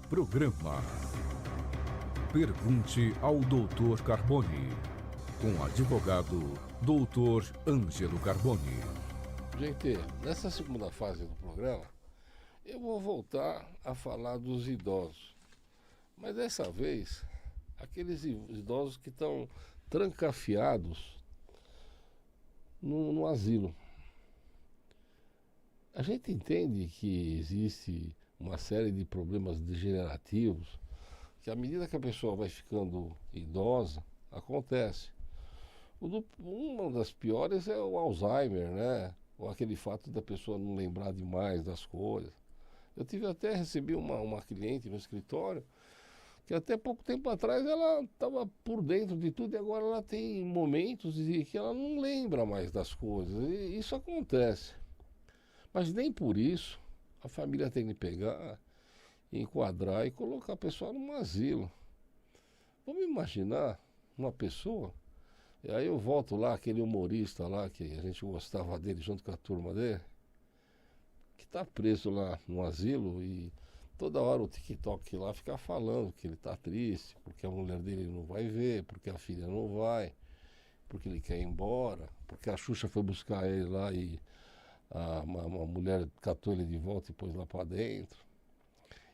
Programa Pergunte ao Dr. Carboni, com o advogado Dr. Ângelo Carboni. Gente, nessa segunda fase do programa, eu vou voltar a falar dos idosos. Mas dessa vez, aqueles idosos que estão trancafiados no asilo. A gente entende que existe uma série de problemas degenerativos que à medida que a pessoa vai ficando idosa, acontece. Uma das piores é o Alzheimer, né? Ou aquele fato da pessoa não lembrar demais das coisas. Recebi uma cliente no escritório que até pouco tempo atrás ela estava por dentro de tudo e agora ela tem momentos de que ela não lembra mais das coisas. E isso acontece. Mas nem por isso a família tem que pegar, enquadrar e colocar a pessoa num asilo. Vamos imaginar uma pessoa, e aí eu volto lá, aquele humorista lá, que a gente gostava dele junto com a turma dele, que está preso lá no asilo e toda hora o TikTok lá fica falando que ele está triste, porque a mulher dele não vai ver, porque a filha não vai, porque ele quer ir embora, porque a Xuxa foi buscar ele lá e uma mulher catou ele de volta e pôs lá para dentro.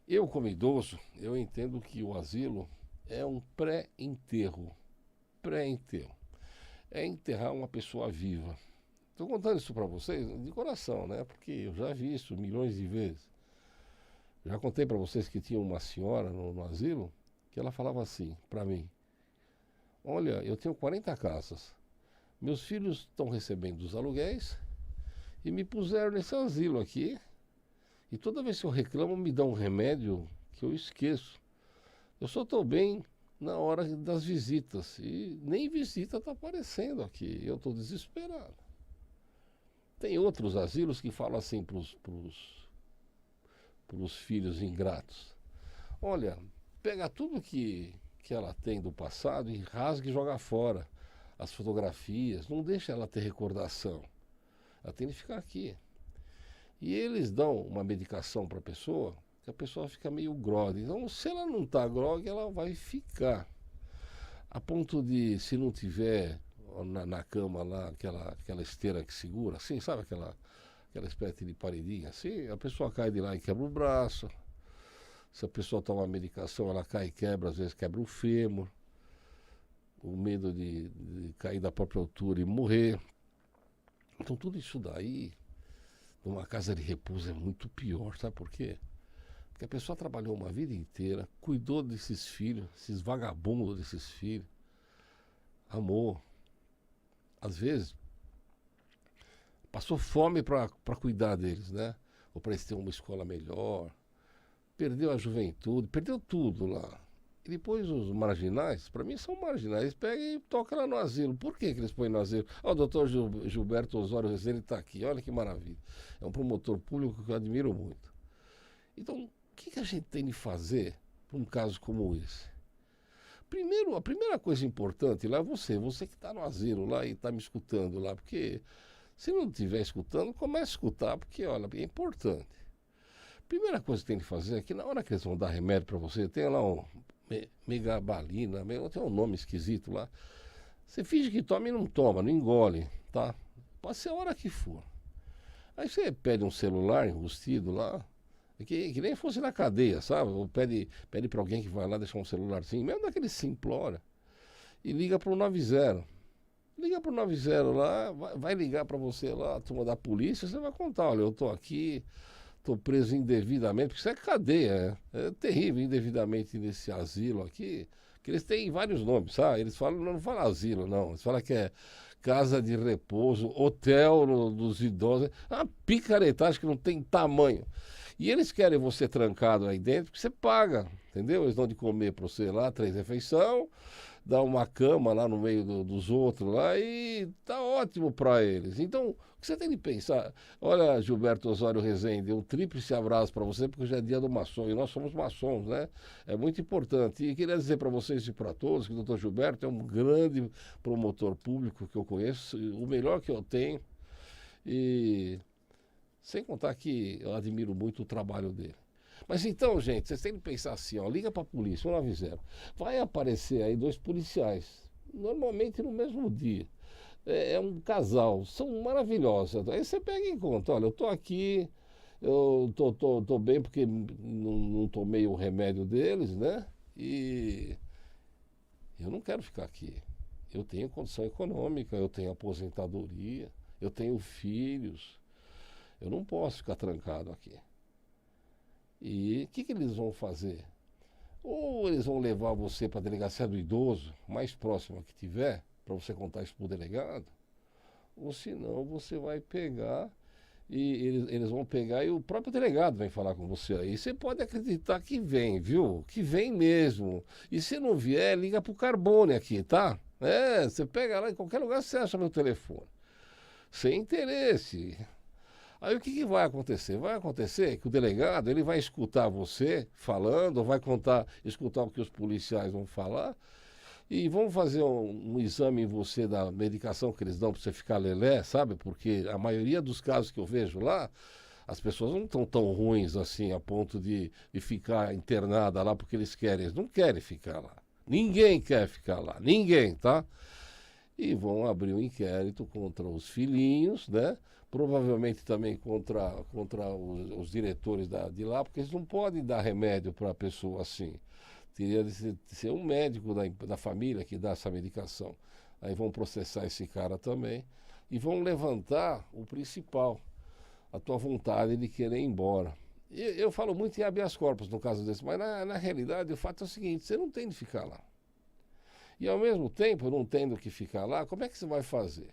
Eu, como idoso, eu entendo que o asilo é um pré-enterro. Pré-enterro. É enterrar uma pessoa viva. Estou contando isso para vocês de coração, né? Porque eu já vi isso milhões de vezes. Já contei para vocês que tinha uma senhora no asilo que ela falava assim para mim: olha, eu tenho 40 casas. Meus filhos estão recebendo os aluguéis e me puseram nesse asilo aqui. E toda vez que eu reclamo, me dão um remédio que eu esqueço. Eu só estou bem na hora das visitas. E nem visita está aparecendo aqui. Eu estou desesperado. Tem outros asilos que falam assim para os filhos ingratos: olha, pega tudo que ela tem do passado e rasga e joga fora. As fotografias, não deixa ela ter recordação. Ela tem que ficar aqui. E eles dão uma medicação para a pessoa, que a pessoa fica meio grogue. Então, se ela não está grogue, ela vai ficar. A ponto de, se não tiver na cama lá, aquela esteira que segura, assim, sabe aquela espécie de paredinha, assim, a pessoa cai de lá e quebra o braço. Se a pessoa toma uma medicação, ela cai e quebra, às vezes quebra o fêmur. O medo de cair da própria altura e morrer. Então, tudo isso daí, numa casa de repouso, é muito pior, sabe por quê? Porque a pessoa trabalhou uma vida inteira, cuidou desses filhos, esses vagabundos desses filhos, amou. Às vezes, passou fome para cuidar deles, né? Ou para eles terem uma escola melhor. Perdeu a juventude, perdeu tudo lá. E depois os marginais, para mim são marginais, eles pegam e tocam lá no asilo. Por que eles põem no asilo? O doutor Gilberto Osório Rezende está aqui, olha que maravilha. É um promotor público que eu admiro muito. Então, o que a gente tem de fazer para um caso como esse? Primeiro, a primeira coisa importante lá é você que está no asilo lá e está me escutando lá, porque se não estiver escutando, comece a escutar, porque olha, é importante. Primeira coisa que tem que fazer é que na hora que eles vão dar remédio para você, tem lá um megabalina, tem um nome esquisito lá. Você finge que toma e não toma, não engole, tá? Pode ser a hora que for. Aí você pede um celular enrustido lá, que nem fosse na cadeia, sabe? Ou pede para alguém que vai lá deixar um celularzinho, mesmo daquele simplória, e liga para o 90. Liga para o 90 lá, vai ligar para você lá, a turma da polícia, você vai contar: olha, eu estou aqui, estou preso indevidamente, porque isso é cadeia, é terrível, indevidamente nesse asilo aqui, que eles têm vários nomes, sabe? Eles falam, não falam asilo, não, eles falam que é casa de repouso, hotel dos idosos, é uma picaretagem que não tem tamanho. E eles querem você trancado aí dentro, porque você paga, entendeu? Eles dão de comer para você lá, 3 refeições, dá uma cama lá no meio dos outros lá e tá ótimo para eles. Então, o que você tem de pensar? Olha, Gilberto Osório Rezende, um tríplice abraço para você, porque hoje é dia do maçom e nós somos maçons, né? É muito importante. E queria dizer para vocês e para todos que o doutor Gilberto é um grande promotor público que eu conheço, o melhor que eu tenho. E sem contar que eu admiro muito o trabalho dele. Mas então, gente, vocês têm que pensar assim, ó, liga para a polícia, 190. Vai aparecer aí 2 policiais, normalmente no mesmo dia. É um casal, são maravilhosos. Aí você pega em conta, olha, eu tô aqui, eu tô bem porque não tomei o remédio deles, né? E eu não quero ficar aqui. Eu tenho condição econômica, eu tenho aposentadoria, eu tenho filhos. Eu não posso ficar trancado aqui. E o que eles vão fazer? Ou eles vão levar você para a delegacia do idoso, mais próxima que tiver, para você contar isso para o delegado, ou senão você vai pegar e eles vão pegar e o próprio delegado vem falar com você aí. Você pode acreditar que vem, viu? Que vem mesmo. E se não vier, liga para o Carbone aqui, tá? Você pega lá em qualquer lugar, você acha meu telefone. Sem interesse. Aí o que vai acontecer? Vai acontecer que o delegado ele vai escutar você falando, vai escutar o que os policiais vão falar e vão fazer um exame em você da medicação que eles dão para você ficar lelé, sabe? Porque a maioria dos casos que eu vejo lá, as pessoas não estão tão ruins assim a ponto de ficar internada lá porque eles querem. Eles não querem ficar lá. Ninguém quer ficar lá. Ninguém, tá? E vão abrir um inquérito contra os filhinhos, né? Provavelmente também contra os diretores de lá, porque eles não podem dar remédio para a pessoa assim. Teria de ser um médico da família que dá essa medicação. Aí vão processar esse cara também e vão levantar o principal, a tua vontade de querer ir embora. Eu falo muito em habeas corpus no caso desse, mas na realidade o fato é o seguinte, você não tem de ficar lá. E ao mesmo tempo, não tendo que ficar lá, como é que você vai fazer?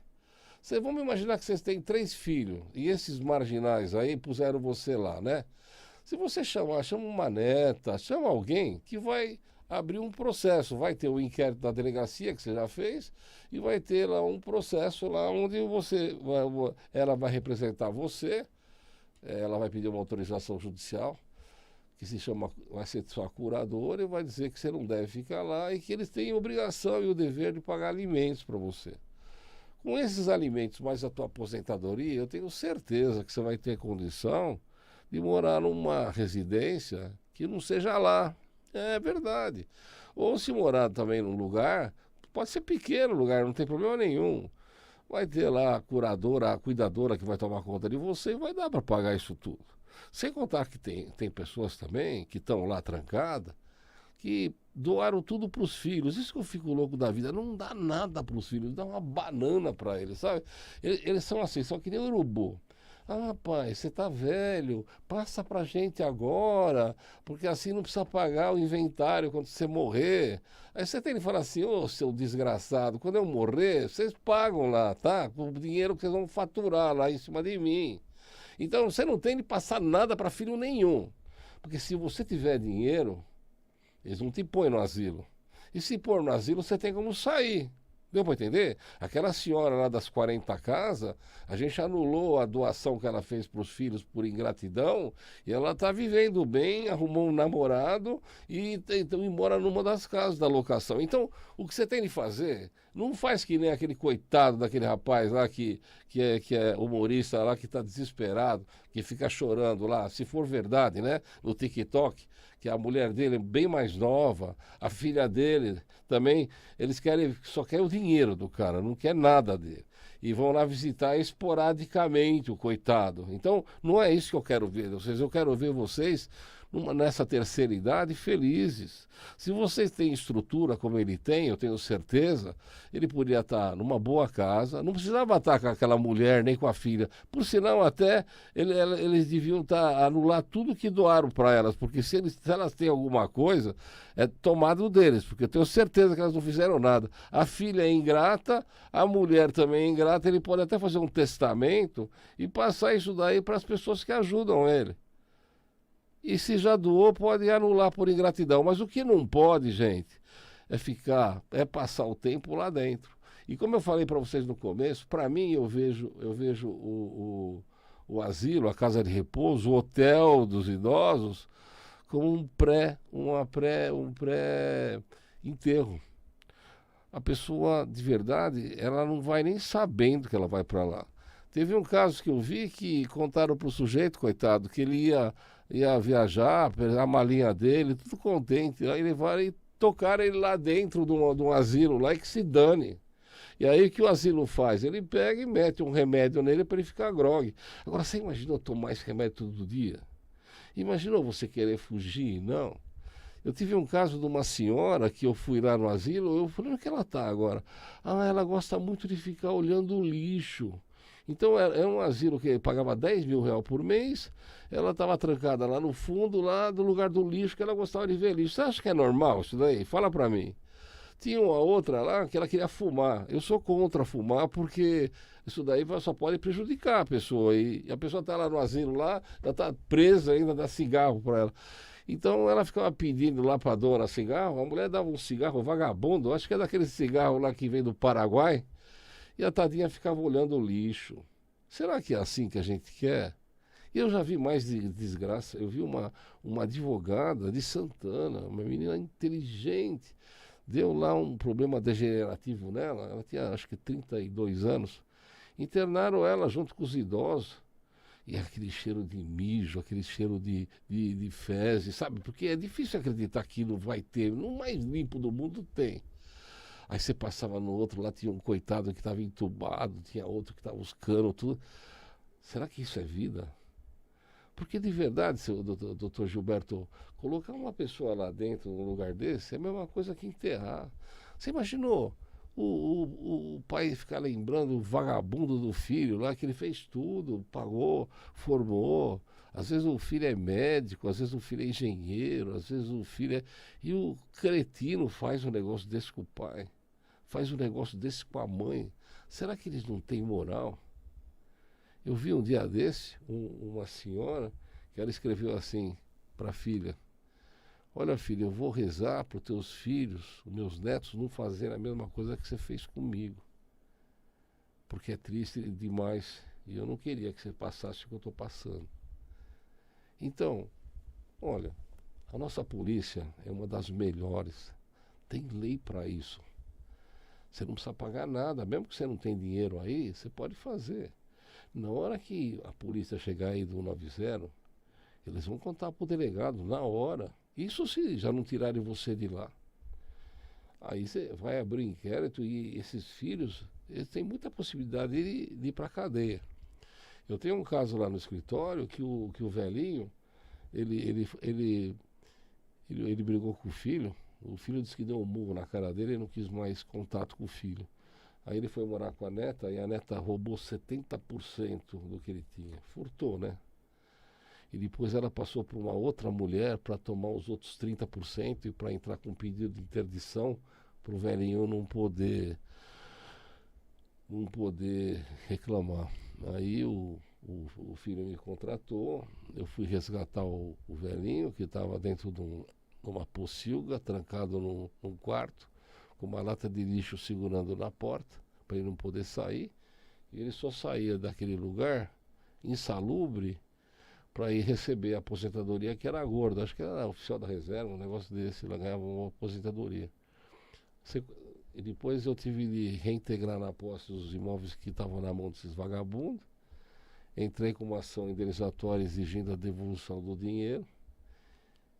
Vamos imaginar que vocês têm 3 filhos e esses marginais aí puseram você lá, né? Se você chama uma neta, chama alguém que vai abrir um processo. Vai ter o inquérito da delegacia que você já fez e vai ter lá um processo lá onde ela vai representar você, ela vai pedir uma autorização judicial, que vai ser sua curadora e vai dizer que você não deve ficar lá e que eles têm a obrigação e o dever de pagar alimentos para você. Com esses alimentos mais a tua aposentadoria, eu tenho certeza que você vai ter condição de morar numa residência que não seja lá. É verdade. Ou se morar também num lugar, pode ser pequeno o lugar, não tem problema nenhum. Vai ter lá a curadora, a cuidadora que vai tomar conta de você e vai dar para pagar isso tudo. Sem contar que tem pessoas também que estão lá trancadas, que doaram tudo para os filhos. Isso que eu fico louco da vida. Não dá nada para os filhos, dá uma banana para eles, sabe? Eles são assim, são que nem urubu. Ah, pai, você tá velho, passa pra gente agora, porque assim não precisa pagar o inventário quando você morrer. Aí você tem que falar assim, ô seu desgraçado, quando eu morrer, vocês pagam lá, tá? Com o dinheiro que vocês vão faturar lá em cima de mim. Então você não tem de passar nada para filho nenhum. Porque se você tiver dinheiro, eles não te põem no asilo. E se pôr no asilo, você tem como sair. Deu para entender? Aquela senhora lá das 40 casas, a gente anulou a doação que ela fez para os filhos por ingratidão e ela está vivendo bem, arrumou um namorado e então mora numa das casas da locação. Então, o que você tem de fazer, não faz que nem aquele coitado daquele rapaz lá que é humorista lá, que está desesperado, que fica chorando lá, se for verdade, né, no TikTok, que a mulher dele é bem mais nova, a filha dele também, só querem o dinheiro do cara, não quer nada dele. E vão lá visitar esporadicamente o coitado. Então, não é isso que eu quero ver vocês, eu quero ver vocês nessa terceira idade felizes. Se vocês têm estrutura como ele tem, eu tenho certeza, ele poderia estar numa boa casa, não precisava estar com aquela mulher nem com a filha. Por sinal, até eles deviam anular tudo que doaram para elas, porque se elas têm alguma coisa, é tomado deles, porque eu tenho certeza que elas não fizeram nada. A filha é ingrata, a mulher também é ingrata, ele pode até fazer um testamento e passar isso daí para as pessoas que ajudam ele. E se já doou, pode anular por ingratidão. Mas o que não pode, gente, é passar o tempo lá dentro. E como eu falei para vocês no começo, para mim eu vejo o asilo, a casa de repouso, o hotel dos idosos, como um pré-enterro. A pessoa, de verdade, ela não vai nem sabendo que ela vai para lá. Teve um caso que eu vi que contaram para o sujeito, coitado, que ele ia ia viajar, a malinha dele, tudo contente. Aí levaram e tocaram ele lá dentro de um asilo lá e que se dane. E aí o que o asilo faz? Ele pega e mete um remédio nele para ele ficar grogue. Agora, você imaginou tomar esse remédio todo dia? Imaginou você querer fugir? Não. Eu tive um caso de uma senhora que eu fui lá no asilo, eu falei, onde que ela está agora? Ah, ela gosta muito de ficar olhando o lixo. Então era um asilo que pagava 10 mil reais por mês, ela estava trancada lá no fundo, lá do lugar do lixo, que ela gostava de ver lixo. Você acha que é normal isso daí? Fala para mim. Tinha uma outra lá que ela queria fumar. Eu sou contra fumar porque isso daí só pode prejudicar a pessoa. E a pessoa está lá no asilo, lá, ela está presa ainda, dá cigarro para ela. Então ela ficava pedindo lá para a dona cigarro, a mulher dava um cigarro vagabundo, acho que é daquele cigarro lá que vem do Paraguai, e a tadinha ficava olhando o lixo. Será que é assim que a gente quer? Eu já vi mais desgraça. Eu vi uma advogada de Santana, uma menina inteligente, deu lá um problema degenerativo nela, ela tinha acho que 32 anos, internaram ela junto com os idosos. E aquele cheiro de mijo, aquele cheiro de fezes, sabe? Porque é difícil acreditar que não vai ter. No mais limpo do mundo tem. Aí você passava no outro, lá tinha um coitado que estava entubado, tinha outro que estava os canos, tudo. Será que isso é vida? Porque de verdade, seu doutor Gilberto, colocar uma pessoa lá dentro, num lugar desse, é a mesma coisa que enterrar. Você imaginou o pai ficar lembrando o vagabundo do filho lá, que ele fez tudo, pagou, formou. Às vezes o filho é médico, às vezes o filho é engenheiro, às vezes o filho é. E o cretino faz um negócio desse com o pai, faz um negócio desse com a mãe. Será que eles não têm moral? Eu vi um dia desse uma senhora que ela escreveu assim para a filha: olha, filha, eu vou rezar para os teus filhos, os meus netos, não fazerem a mesma coisa que você fez comigo. Porque é triste demais e eu não queria que você passasse o que eu estou passando. Então, olha, a nossa polícia é uma das melhores. Tem lei para isso. Você não precisa pagar nada, mesmo que você não tenha dinheiro aí, você pode fazer. Na hora que a polícia chegar aí do 90, eles vão contar para o delegado na hora. Isso se já não tirarem você de lá. Aí você vai abrir inquérito e esses filhos, eles têm muita possibilidade de ir para a cadeia. Eu tenho um caso lá no escritório que o velhinho, ele brigou com o filho disse que deu um murro na cara dele e não quis mais contato com o filho. Aí ele foi morar com a neta e a neta roubou 70% do que ele tinha. Furtou, né? E depois ela passou para uma outra mulher para tomar os outros 30% e para entrar com pedido de interdição para o velhinho não poder reclamar. Aí o filho me contratou, eu fui resgatar o velhinho que estava dentro de uma pocilga, trancado num quarto, com uma lata de lixo segurando na porta, para ele não poder sair. E ele só saía daquele lugar insalubre para ir receber a aposentadoria, que era gorda, acho que era oficial da reserva, um negócio desse, ela ganhava uma aposentadoria. E depois eu tive de reintegrar na posse os imóveis que estavam na mão desses vagabundos, entrei com uma ação indenizatória exigindo a devolução do dinheiro,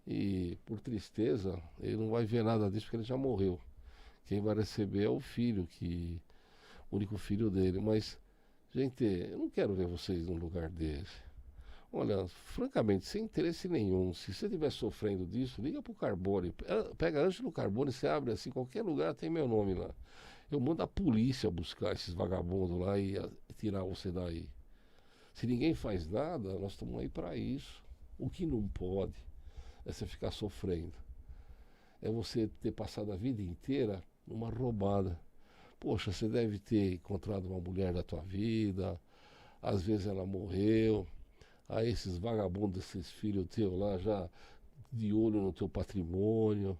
e por tristeza, ele não vai ver nada disso porque ele já morreu. Quem vai receber é o filho, o único filho dele. Mas, gente, eu não quero ver vocês num lugar desse. Olha, francamente, sem interesse nenhum, se você estiver sofrendo disso, liga pro Carbone. Pega Ângelo Carbone, você abre assim, qualquer lugar tem meu nome lá. Eu mando a polícia buscar esses vagabundos lá e tirar você daí. Se ninguém faz nada, nós estamos aí para isso. O que não pode é você ficar sofrendo. É você ter passado a vida inteira numa roubada. Poxa, você deve ter encontrado uma mulher da tua vida, às vezes ela morreu. Aí esses vagabundos, esses filhos teus lá já de olho no teu patrimônio.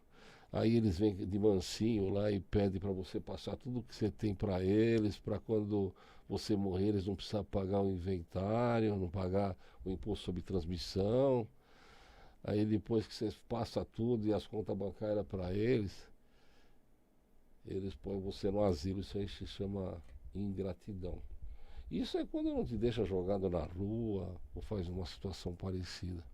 Aí eles vêm de mansinho lá e pedem para você passar tudo que você tem para eles, para quando você morrer eles não precisam pagar o inventário, não pagar o imposto sobre transmissão. Aí depois que você passa tudo e as contas bancárias para eles põem você no asilo. Isso aí se chama ingratidão. Isso é quando não te deixa jogado na rua ou faz uma situação parecida.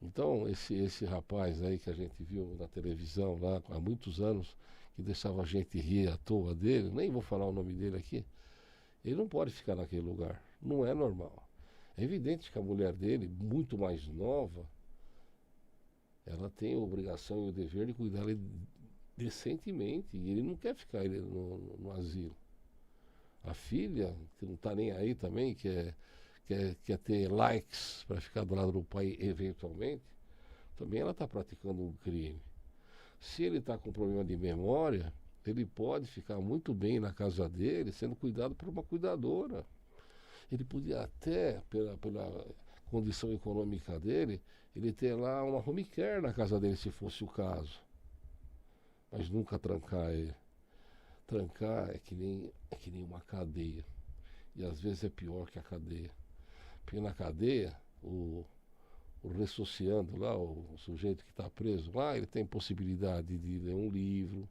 Então, esse rapaz aí que a gente viu na televisão lá há muitos anos, que deixava a gente rir à toa dele, nem vou falar o nome dele aqui, ele não pode ficar naquele lugar. Não é normal. É evidente que a mulher dele, muito mais nova, ela tem a obrigação e o dever de cuidar dele decentemente. E ele não quer ficar ele no asilo. A filha, que não está nem aí também, quer ter likes para ficar do lado do pai eventualmente, também ela está praticando um crime. Se ele está com problema de memória, ele pode ficar muito bem na casa dele, sendo cuidado por uma cuidadora. Ele podia até, pela condição econômica dele, ele ter lá uma home care na casa dele, se fosse o caso. Mas nunca trancar ele. Trancar é que nem uma cadeia. E às vezes é pior que a cadeia. Porque na cadeia, o ressociando lá, o sujeito que está preso lá, ele tem possibilidade de ler um livro,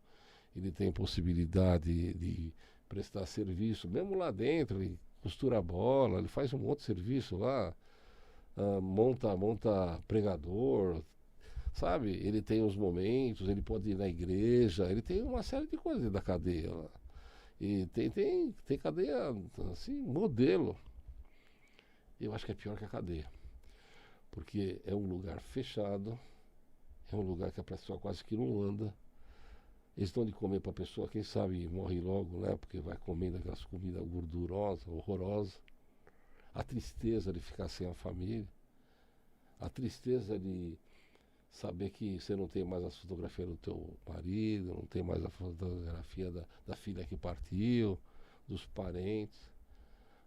ele tem possibilidade de prestar serviço, mesmo lá dentro, ele costura a bola, ele faz um outro serviço lá, monta pregador, sabe? Ele tem os momentos, ele pode ir na igreja, ele tem uma série de coisas da cadeia lá. E tem cadeia, assim, modelo. Eu acho que é pior que a cadeia. Porque é um lugar fechado, é um lugar que a pessoa quase que não anda. Eles dão de comer para a pessoa, quem sabe morre logo, né? Porque vai comendo aquelas comidas gordurosas, horrorosas. A tristeza de ficar sem a família. A tristeza de saber que você não tem mais as fotografias do teu marido, não tem mais a fotografia da filha que partiu, dos parentes.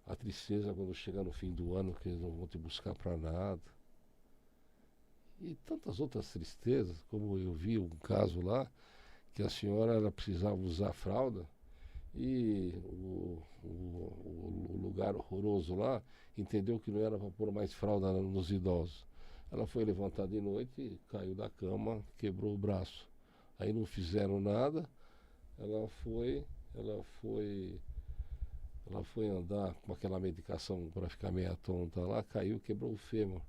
A tristeza quando chega no fim do ano que eles não vão te buscar para nada. E tantas outras tristezas, como eu vi um caso lá, que a senhora ela precisava usar fralda e o lugar horroroso lá entendeu que não era para pôr mais fralda nos idosos. Ela foi levantar de noite, caiu da cama, quebrou o braço. Aí não fizeram nada, ela foi, ela foi, ela foi andar com aquela medicação para ficar meia tonta lá, caiu, quebrou o fêmur.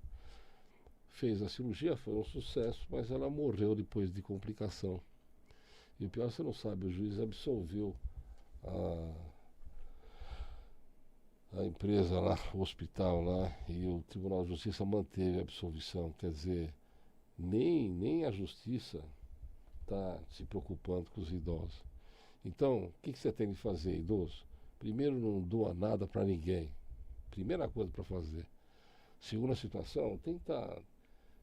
Fez a cirurgia, foi um sucesso, mas ela morreu depois de complicação. E o pior, você não sabe, o juiz absolveu a empresa lá, o hospital lá, e o Tribunal de Justiça manteve a absolvição. Quer dizer, nem a justiça está se preocupando com os idosos. Então, o que você tem de fazer, idoso? Primeiro, não doa nada para ninguém. Primeira coisa para fazer. Segunda situação, tenta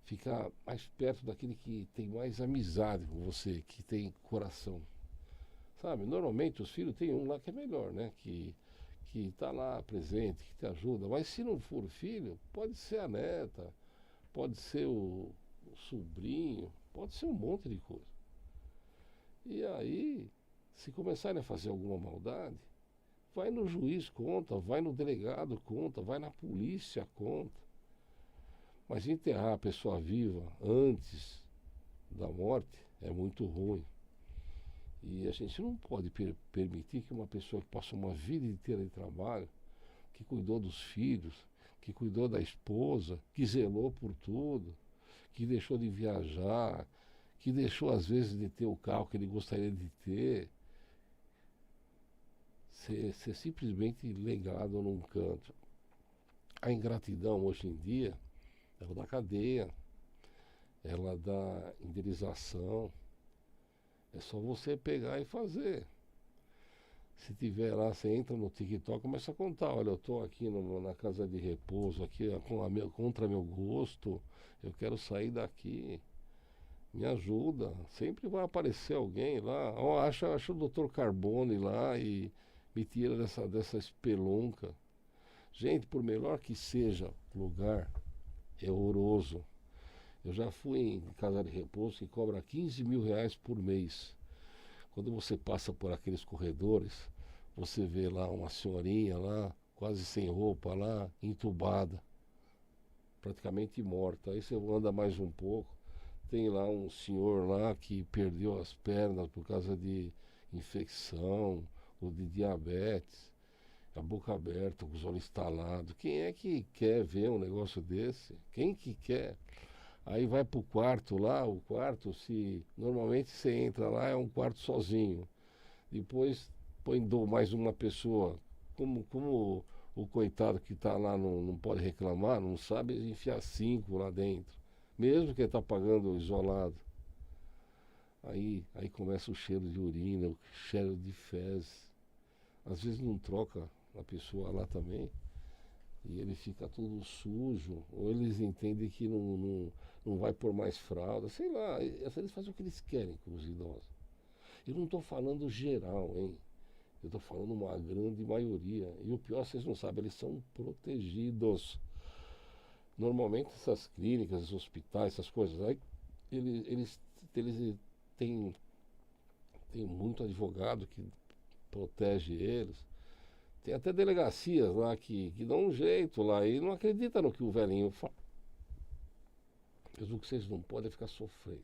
ficar mais perto daquele que tem mais amizade com você, que tem coração. Sabe, normalmente os filhos tem um lá que é melhor, né? Que está lá presente, que te ajuda. Mas se não for o filho, pode ser a neta, pode ser o sobrinho, pode ser um monte de coisa. E aí, se começarem a fazer alguma maldade, vai no juiz conta, vai no delegado conta, vai na polícia conta. Mas enterrar a pessoa viva antes da morte é muito ruim. E a gente não pode permitir que uma pessoa que passou uma vida inteira de trabalho, que cuidou dos filhos, que cuidou da esposa, que zelou por tudo, que deixou de viajar, que deixou às vezes de ter o carro que ele gostaria de ter, ser simplesmente legado num canto. A ingratidão hoje em dia, ela dá cadeia, ela dá indenização. É só você pegar e fazer. Se tiver lá, você entra no TikTok, começa a contar, olha, eu estou aqui na casa de repouso, aqui contra meu gosto, eu quero sair daqui, me ajuda. Sempre vai aparecer alguém lá, ó, acha o Dr. Carbone lá e me tira dessa espelunca. Gente, por melhor que seja o lugar, é horroroso. Eu já fui em casa de repouso que cobra 15 mil reais por mês. Quando você passa por aqueles corredores, você vê lá uma senhorinha lá, quase sem roupa lá, entubada, praticamente morta. Aí você anda mais um pouco, tem lá um senhor lá que perdeu as pernas por causa de infecção ou de diabetes, a boca aberta, com os olhos estalados. Quem é que quer ver um negócio desse? Quem que quer? Aí vai pro quarto lá, o quarto, se normalmente você entra lá, é um quarto sozinho. Depois põe mais uma pessoa. Como o coitado que está lá não pode reclamar, não sabe enfiar 5 lá dentro. Mesmo que ele está pagando isolado. Aí começa o cheiro de urina, o cheiro de fezes. Às vezes não troca a pessoa lá também. E ele fica todo sujo. Ou eles entendem que não vai pôr mais fralda. Sei lá, eles fazem o que eles querem com os idosos. Eu não estou falando geral, hein? Eu estou falando uma grande maioria. E o pior, vocês não sabem, eles são protegidos. Normalmente essas clínicas, esses hospitais, essas coisas, aí, eles têm muito advogado que protege eles. Tem até delegacias lá que dão um jeito lá e não acreditam no que o velhinho fala. Mas o que vocês não podem é ficar sofrendo.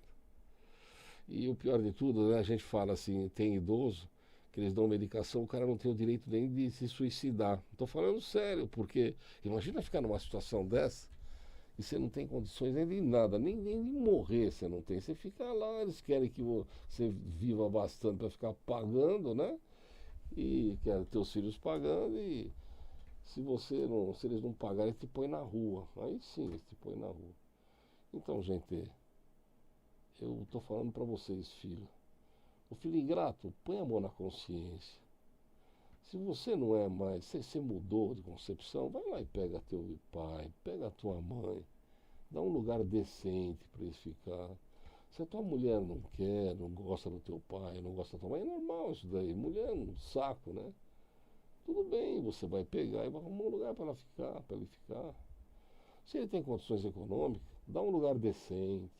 E o pior de tudo, né, a gente fala assim, tem idoso que eles dão medicação, o cara não tem o direito nem de se suicidar. Estou falando sério, porque imagina ficar numa situação dessa e você não tem condições nem de nada, nem de morrer você não tem. Você fica lá, eles querem que você viva bastante para ficar pagando, né? E querem teus filhos pagando e se eles não pagarem, eles te põem na rua. Aí sim, eles te põem na rua. Então, gente, eu estou falando para vocês, filho. O filho ingrato, põe a mão na consciência. Se você não é mais, você mudou de concepção, vai lá e pega teu pai, pega a tua mãe, dá um lugar decente para eles ficar. Se a tua mulher não quer, não gosta do teu pai, não gosta da tua mãe, é normal isso daí. Mulher é um saco, né? Tudo bem, você vai pegar e vai arrumar um lugar para ela ficar, para ele ficar. Se ele tem condições econômicas, dá um lugar decente.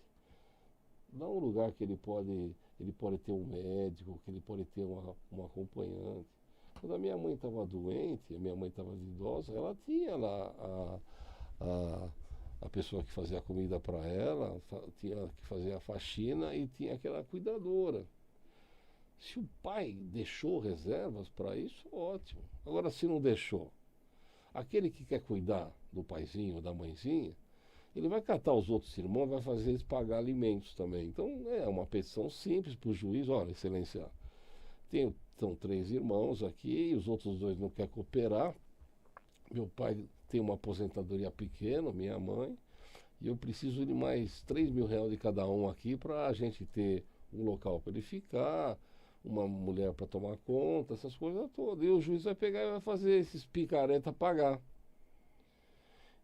Dá um lugar que ele pode ter um médico, que ele pode ter uma acompanhante. Quando a minha mãe estava doente, a minha mãe estava idosa, ela tinha lá a pessoa que fazia a comida para ela, tinha que fazer a faxina e tinha aquela cuidadora. Se o pai deixou reservas para isso, ótimo. Agora, se não deixou, aquele que quer cuidar do paizinho ou da mãezinha, ele vai catar os outros irmãos, vai fazer eles pagar alimentos também. Então é uma petição simples para o juiz, olha, excelência, são 3 irmãos aqui, e os outros 2 não querem cooperar. Meu pai tem uma aposentadoria pequena, minha mãe, e eu preciso de mais 3.000 reais de cada um aqui para a gente ter um local para ele ficar, uma mulher para tomar conta, essas coisas todas. E o juiz vai pegar e vai fazer esses picareta pagar.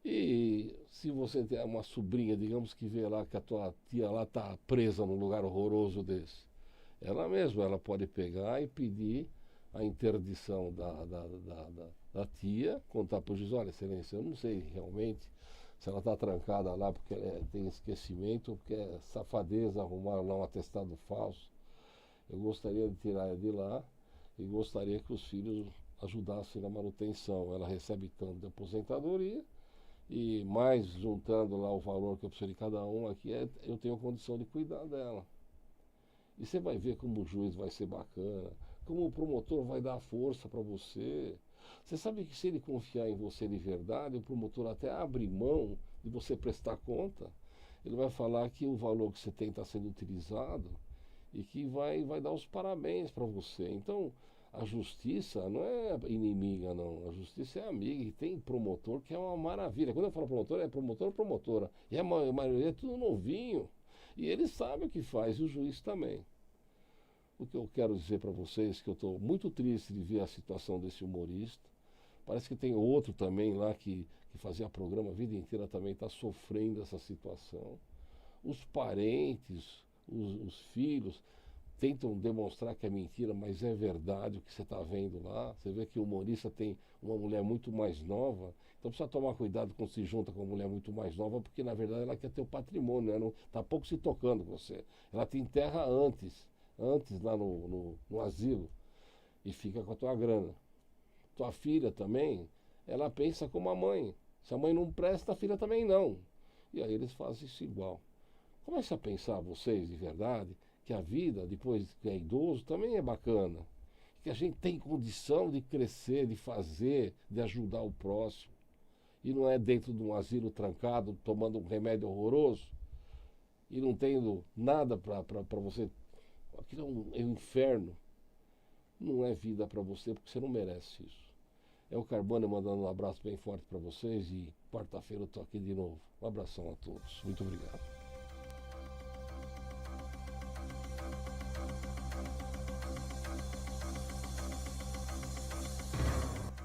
E se você tem uma sobrinha, digamos que vê lá que a tua tia lá está presa num lugar horroroso desse, ela mesma ela pode pegar e pedir a interdição da tia, contar para o juiz, olha, excelência, eu não sei realmente se ela está trancada lá porque tem esquecimento, ou porque é safadeza, arrumaram lá um atestado falso. Eu gostaria de tirar ela de lá e gostaria que os filhos ajudassem na manutenção. Ela recebe tanto de aposentadoria, e mais juntando lá o valor que eu preciso de cada um aqui, eu tenho condição de cuidar dela. E você vai ver como o juiz vai ser bacana, como o promotor vai dar força para você. Você sabe que se ele confiar em você de verdade, o promotor até abre mão de você prestar conta. Ele vai falar que o valor que você tem está sendo utilizado e que vai dar os parabéns para você. Então, a justiça não é inimiga, não. A justiça é amiga e tem promotor que é uma maravilha. Quando eu falo promotor, é promotor ou promotora. E a maioria é tudo novinho. E eles sabem o que faz, e o juiz também. O que eu quero dizer para vocês é que eu estou muito triste de ver a situação desse humorista. Parece que tem outro também lá que fazia programa a vida inteira também está sofrendo essa situação. Os parentes, os filhos tentam demonstrar que é mentira, mas é verdade o que você está vendo lá. Você vê que o humorista tem uma mulher muito mais nova, então precisa tomar cuidado quando se junta com uma mulher muito mais nova, porque na verdade ela quer ter o patrimônio, ela está pouco se tocando com você. Ela te enterra antes lá no asilo, e fica com a tua grana. Tua filha também, ela pensa como a mãe. Se a mãe não presta, a filha também não. E aí eles fazem isso igual. Comece a pensar, vocês, de verdade, que a vida, depois que é idoso, também é bacana. Que a gente tem condição de crescer, de fazer, de ajudar o próximo. E não é dentro de um asilo trancado, tomando um remédio horroroso. e não tendo nada para você, aquilo é um inferno, não é vida para você, porque você não merece isso. É o Carbone mandando um abraço bem forte para vocês e quarta-feira eu estou aqui de novo. Um abração a todos. Muito obrigado.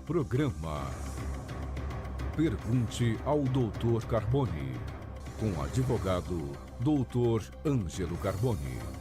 Programa Pergunte ao Dr. Carbone, com o advogado Dr. Ângelo Carbone.